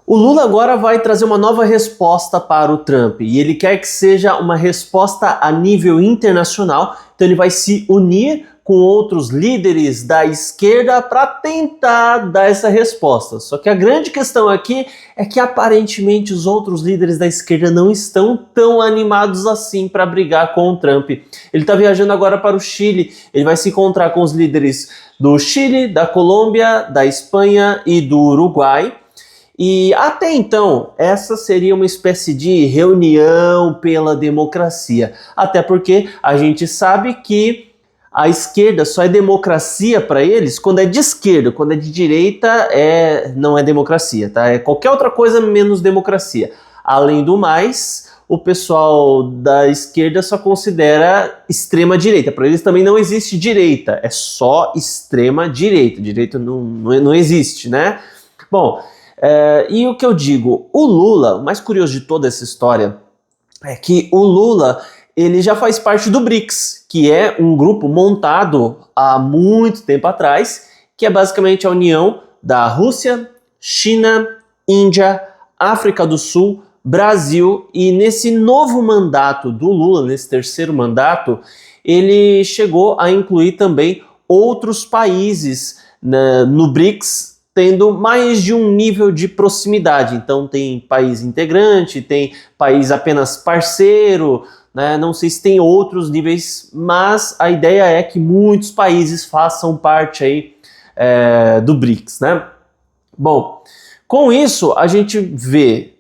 O Lula agora vai trazer uma nova resposta para o Trump e ele quer que seja uma resposta a nível internacional, então ele vai se unir com outros líderes da esquerda para tentar dar essa resposta. Só que a grande questão aqui é que aparentemente os outros líderes da esquerda não estão tão animados assim para brigar com o Trump. Ele está viajando agora para o Chile, ele vai se encontrar com os líderes do Chile, da Colômbia, da Espanha e do Uruguai. E até então, essa seria uma espécie de reunião pela democracia. Até porque a gente sabe que a esquerda só é democracia para eles quando é de esquerda, quando é de direita não é democracia, tá? É qualquer outra coisa menos democracia. Além do mais, o pessoal da esquerda só considera extrema direita. Para eles também não existe direita, é só extrema direita. Direita não existe, né? Bom, e o que eu digo, o Lula, o mais curioso de toda essa história é que o Lula, ele já faz parte do BRICS, que é um grupo montado há muito tempo atrás, que é basicamente a união da Rússia, China, Índia, África do Sul, Brasil, e nesse novo mandato do Lula, nesse terceiro mandato, ele chegou a incluir também outros países no BRICS, tendo mais de um nível de proximidade. Então tem país integrante, tem país apenas parceiro, né? Não sei se tem outros níveis, mas a ideia é que muitos países façam parte aí do BRICS, né? Bom, com isso a gente vê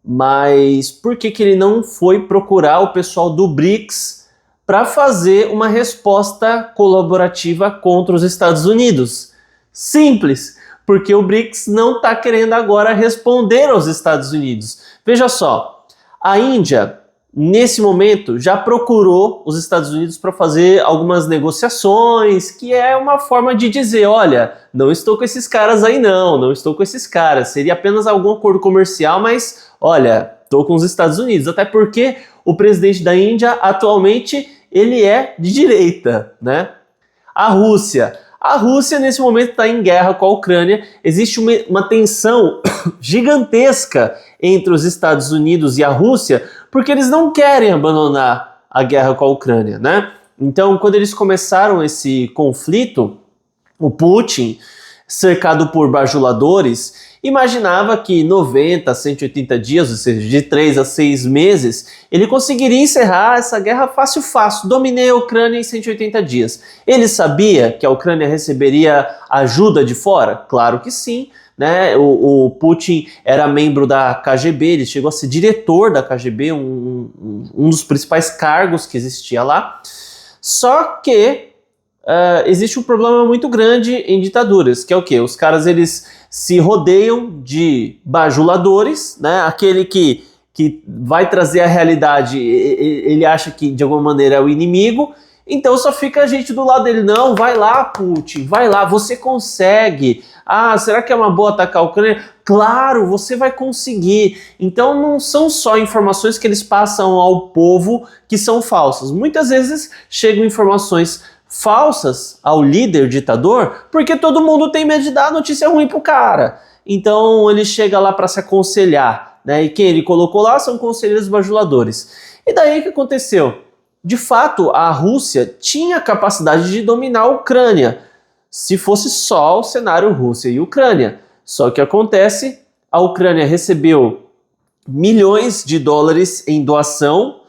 mas por que ele não foi procurar o pessoal do BRICS para fazer uma resposta colaborativa contra os Estados Unidos? Simples, porque o BRICS não está querendo agora responder aos Estados Unidos. Veja só, a Índia, nesse momento, já procurou os Estados Unidos para fazer algumas negociações, que é uma forma de dizer, olha, não estou com esses caras aí não estou com esses caras, seria apenas algum acordo comercial, mas, olha, estou com os Estados Unidos, até porque o presidente da Índia, atualmente, ele é de direita, né? A Rússia, nesse momento, está em guerra com a Ucrânia. Existe uma tensão gigantesca entre os Estados Unidos e a Rússia, porque eles não querem abandonar a guerra com a Ucrânia, né? Então, quando eles começaram esse conflito, o Putin, cercado por bajuladores, imaginava que 90 a 180 dias, ou seja, de 3 a 6 meses, ele conseguiria encerrar essa guerra fácil. Dominei a Ucrânia em 180 dias. Ele sabia que a Ucrânia receberia ajuda de fora? Claro que sim, né? O Putin era membro da KGB, ele chegou a ser diretor da KGB, um dos principais cargos que existia lá. Só que existe um problema muito grande em ditaduras, que é o quê? Os caras, eles se rodeiam de bajuladores, né? Aquele que vai trazer a realidade, ele acha que de alguma maneira é o inimigo, então só fica a gente do lado dele. Não, vai lá, Putin, vai lá, você consegue. Ah, será que é uma boa atacar a Ucrânia? Claro, você vai conseguir. Então não são só informações que eles passam ao povo que são falsas. Muitas vezes chegam informações falsas ao líder ditador, porque todo mundo tem medo de dar notícia ruim pro cara. Então ele chega lá para se aconselhar, né? E quem ele colocou lá são conselheiros bajuladores. E daí o que aconteceu? De fato, a Rússia tinha capacidade de dominar a Ucrânia, se fosse só o cenário Rússia e Ucrânia. Só que acontece, a Ucrânia recebeu milhões de dólares em doação,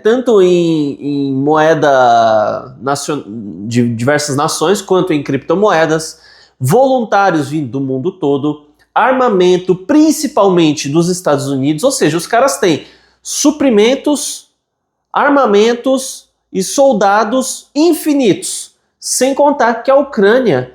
tanto em moeda de diversas nações, quanto em criptomoedas, voluntários vindo do mundo todo, armamento principalmente dos Estados Unidos, ou seja, os caras têm suprimentos, armamentos e soldados infinitos, sem contar que a Ucrânia,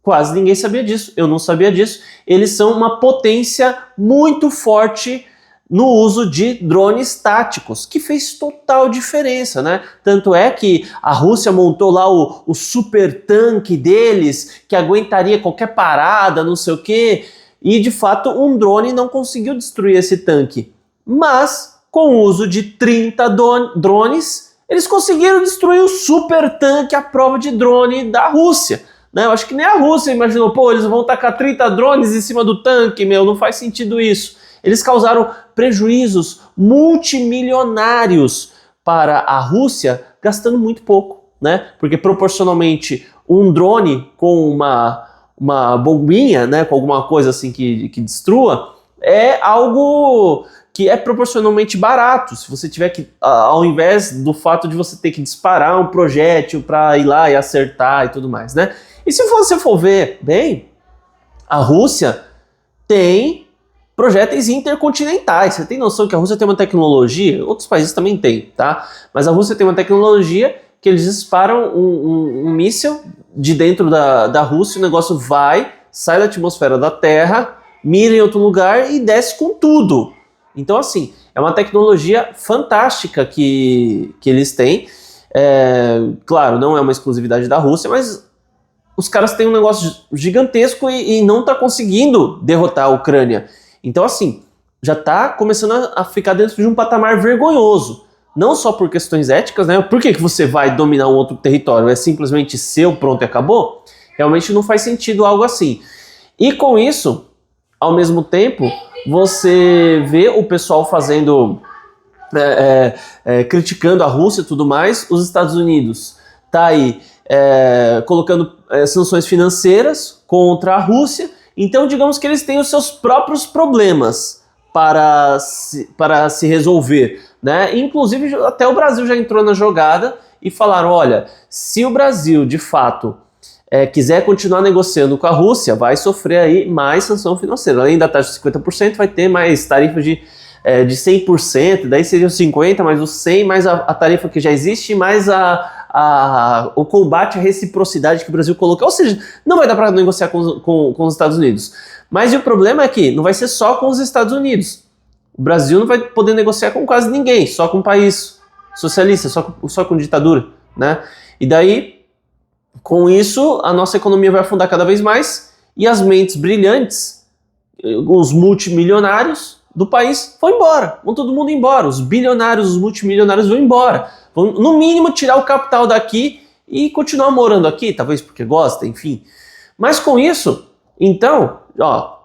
quase ninguém sabia disso, eu não sabia disso, eles são uma potência muito forte no uso de drones táticos, que fez total diferença, né? Tanto é que a Rússia montou lá o super tanque deles, que aguentaria qualquer parada, não sei o quê, e de fato um drone não conseguiu destruir esse tanque. Mas, com o uso de 30 drones, eles conseguiram destruir o super tanque à prova de drone da Rússia. né? Eu acho que nem a Rússia imaginou, pô, eles vão tacar 30 drones em cima do tanque, meu, não faz sentido isso. Eles causaram prejuízos multimilionários para a Rússia, gastando muito pouco, né? Porque proporcionalmente um drone com uma bombinha, né, com alguma coisa assim que destrua, é algo que é proporcionalmente barato. Se você tiver que, ao invés do fato de você ter que disparar um projétil para ir lá e acertar e tudo mais, né? E se você for ver bem, a Rússia tem projéteis intercontinentais. Você tem noção que a Rússia tem uma tecnologia, outros países também têm, tá? Mas a Rússia tem uma tecnologia que eles disparam um míssil de dentro da Rússia, o negócio sai da atmosfera da Terra, mira em outro lugar e desce com tudo. Então, assim, é uma tecnologia fantástica que eles têm. Claro, não é uma exclusividade da Rússia, mas os caras têm um negócio gigantesco e não está conseguindo derrotar a Ucrânia. Então, assim, já está começando a ficar dentro de um patamar vergonhoso. Não só por questões éticas, né? Por que você vai dominar um outro território? É simplesmente seu, pronto e acabou? Realmente não faz sentido algo assim. E com isso, ao mesmo tempo, você vê o pessoal fazendo, criticando a Rússia e tudo mais, os Estados Unidos tá aí colocando sanções financeiras contra a Rússia. Então, digamos que eles têm os seus próprios problemas para se resolver, né? Inclusive, até o Brasil já entrou na jogada e falaram, olha, se o Brasil, de fato, quiser continuar negociando com a Rússia, vai sofrer aí mais sanção financeira. Além da taxa de 50%, vai ter mais tarifa de 100%, daí seriam 50%, mais os 100%, mais a tarifa que já existe, mais o combate à reciprocidade que o Brasil colocou. Ou seja, não vai dar para negociar com os Estados Unidos. Mas o problema é que não vai ser só com os Estados Unidos. O Brasil não vai poder negociar com quase ninguém, só com um país socialista, só com ditadura, né? E daí, com isso, a nossa economia vai afundar cada vez mais e as mentes brilhantes, os multimilionários do país vão embora, vão todo mundo embora. Os bilionários, os multimilionários vão embora. Vão, no mínimo, tirar o capital daqui e continuar morando aqui, talvez porque gosta, enfim. Mas com isso, então,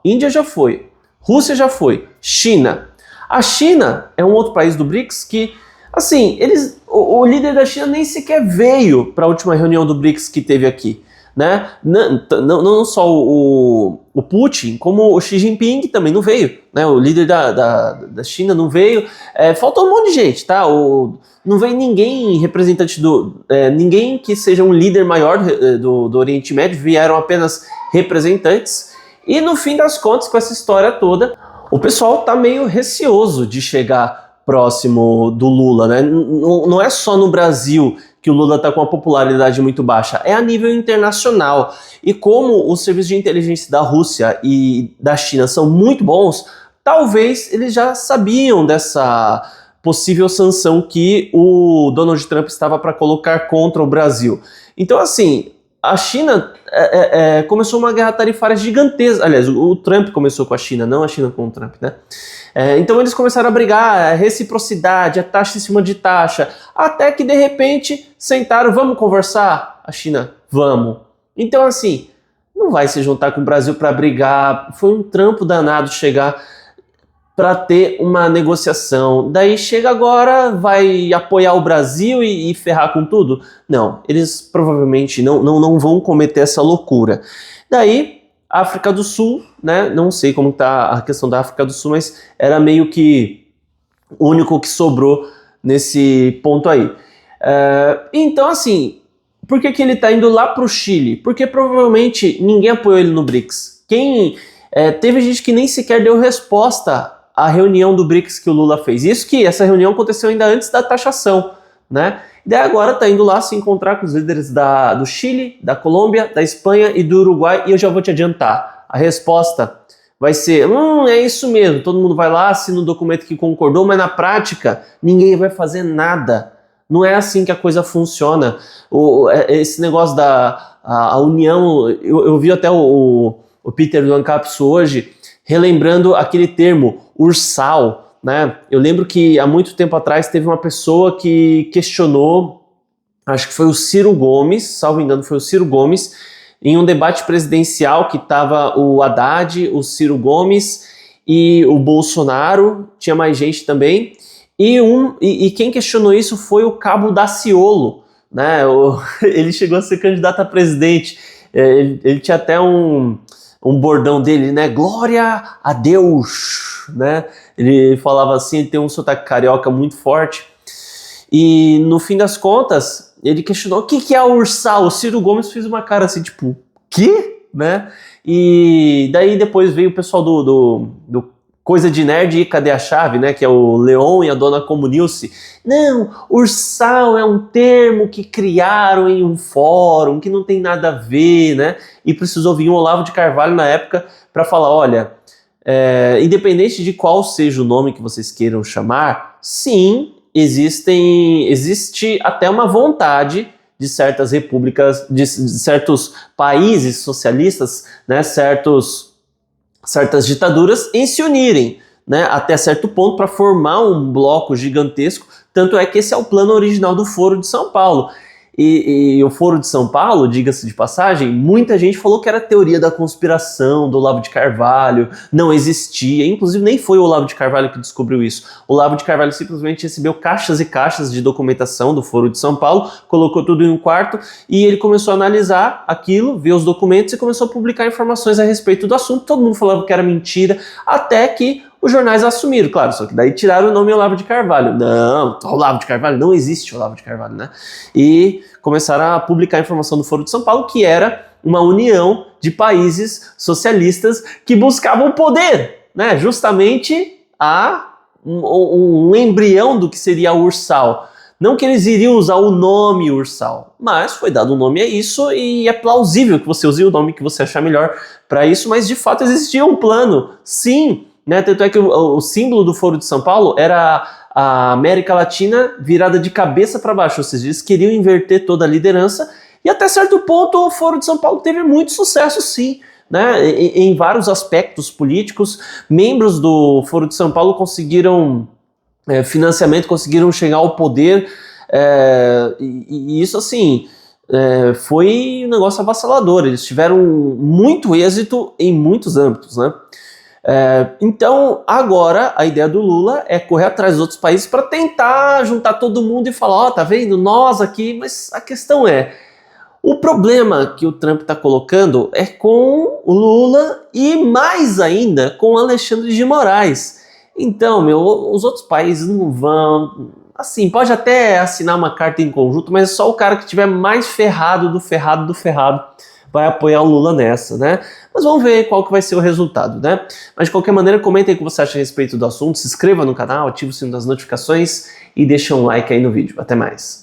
Índia já foi, Rússia já foi, China. A China é um outro país do BRICS que, assim, o líder da China nem sequer veio para a última reunião do BRICS que teve aqui, né? Não só o Putin, como o Xi Jinping também não veio, né? O líder da China não veio. Faltou um monte de gente, tá? Não veio ninguém representante ninguém que seja um líder maior do Oriente Médio, vieram apenas representantes. E no fim das contas, com essa história toda, o pessoal tá meio receoso de chegar próximo do Lula, né? Não é só no Brasil que o Lula está com uma popularidade muito baixa, é a nível internacional. E como os serviços de inteligência da Rússia e da China são muito bons, talvez eles já sabiam dessa possível sanção que o Donald Trump estava para colocar contra o Brasil. Então, assim, a China começou uma guerra tarifária gigantesca. Aliás, o Trump começou com a China, não a China com o Trump, né? Então eles começaram a brigar, reciprocidade, a taxa em cima de taxa, até que de repente sentaram, vamos conversar? A China, vamos. Então assim, não vai se juntar com o Brasil para brigar, foi um trampo danado chegar para ter uma negociação. Daí chega agora, vai apoiar o Brasil e ferrar com tudo? Não, eles provavelmente não vão cometer essa loucura. Daí, África do Sul, né? Não sei como está a questão da África do Sul, mas era meio que o único que sobrou nesse ponto aí. Então, assim, por que ele está indo lá para o Chile? Porque provavelmente ninguém apoiou ele no BRICS. Teve gente que nem sequer deu resposta à reunião do BRICS que o Lula fez. Isso que essa reunião aconteceu ainda antes da taxação, né? E daí agora tá indo lá se encontrar com os líderes do Chile, da Colômbia, da Espanha e do Uruguai, e eu já vou te adiantar. A resposta vai ser, é isso mesmo, todo mundo vai lá, assina um documento que concordou, mas na prática ninguém vai fazer nada. Não é assim que a coisa funciona. Esse negócio da união, eu vi até o Peter do Ancapsu hoje, relembrando aquele termo, ursal, né? Eu lembro que há muito tempo atrás teve uma pessoa que questionou, acho que foi o Ciro Gomes, salvo engano foi o Ciro Gomes, em um debate presidencial que estava o Haddad, o Ciro Gomes e o Bolsonaro, tinha mais gente também, e quem questionou isso foi o Cabo Daciolo, né? Ele chegou a ser candidato a presidente, ele tinha até um bordão dele, né? Glória a Deus, né? Ele falava assim, ele tem um sotaque carioca muito forte, e no fim das contas, ele questionou o que é a Ursal. O Ciro Gomes fez uma cara assim, tipo, que? Né? E daí depois veio o pessoal do Coisa de Nerd e Cadê a Chave, né? Que é o Leon e a Dona Comunilce. Não, Ursal é um termo que criaram em um fórum, que não tem nada a ver, né? E precisou vir um Olavo de Carvalho na época para falar, olha, independente de qual seja o nome que vocês queiram chamar, sim, existe até uma vontade de certas repúblicas, de certos países socialistas, né, certas ditaduras em se unirem, né, até certo ponto para formar um bloco gigantesco. Tanto é que esse é o plano original do Foro de São Paulo. E o Foro de São Paulo, diga-se de passagem, muita gente falou que era teoria da conspiração do Olavo de Carvalho, não existia, inclusive nem foi o Olavo de Carvalho que descobriu isso. O Olavo de Carvalho simplesmente recebeu caixas e caixas de documentação do Foro de São Paulo, colocou tudo em um quarto e ele começou a analisar aquilo, ver os documentos e começou a publicar informações a respeito do assunto. Todo mundo falava que era mentira, até que os jornais assumiram, claro, só que daí tiraram o nome Olavo de Carvalho. Não, Olavo de Carvalho, não existe Olavo de Carvalho, né? E começaram a publicar a informação do Foro de São Paulo, que era uma união de países socialistas que buscavam o poder, né? Justamente um embrião do que seria a Ursal. Não que eles iriam usar o nome Ursal, mas foi dado um nome a isso e é plausível que você use o nome que você achar melhor para isso, mas de fato existia um plano, sim, né? Tanto é que o símbolo do Foro de São Paulo era a América Latina virada de cabeça para baixo, ou seja, eles queriam inverter toda a liderança e até certo ponto o Foro de São Paulo teve muito sucesso, sim, né? Em vários aspectos políticos. Membros do Foro de São Paulo conseguiram financiamento, conseguiram chegar ao poder, e isso assim foi um negócio avassalador. Eles tiveram muito êxito em muitos âmbitos, né? Então agora a ideia do Lula é correr atrás dos outros países para tentar juntar todo mundo e falar, ó, tá vendo, nós aqui. Mas a questão o problema que o Trump está colocando é com o Lula e mais ainda com Alexandre de Moraes. Então, os outros países não vão, assim, pode até assinar uma carta em conjunto, mas só o cara que estiver mais ferrado do ferrado vai apoiar o Lula nessa, né? Mas vamos ver qual que vai ser o resultado, né? Mas de qualquer maneira, comentem o que você acha a respeito do assunto, se inscreva no canal, ative o sino das notificações e deixe um like aí no vídeo. Até mais!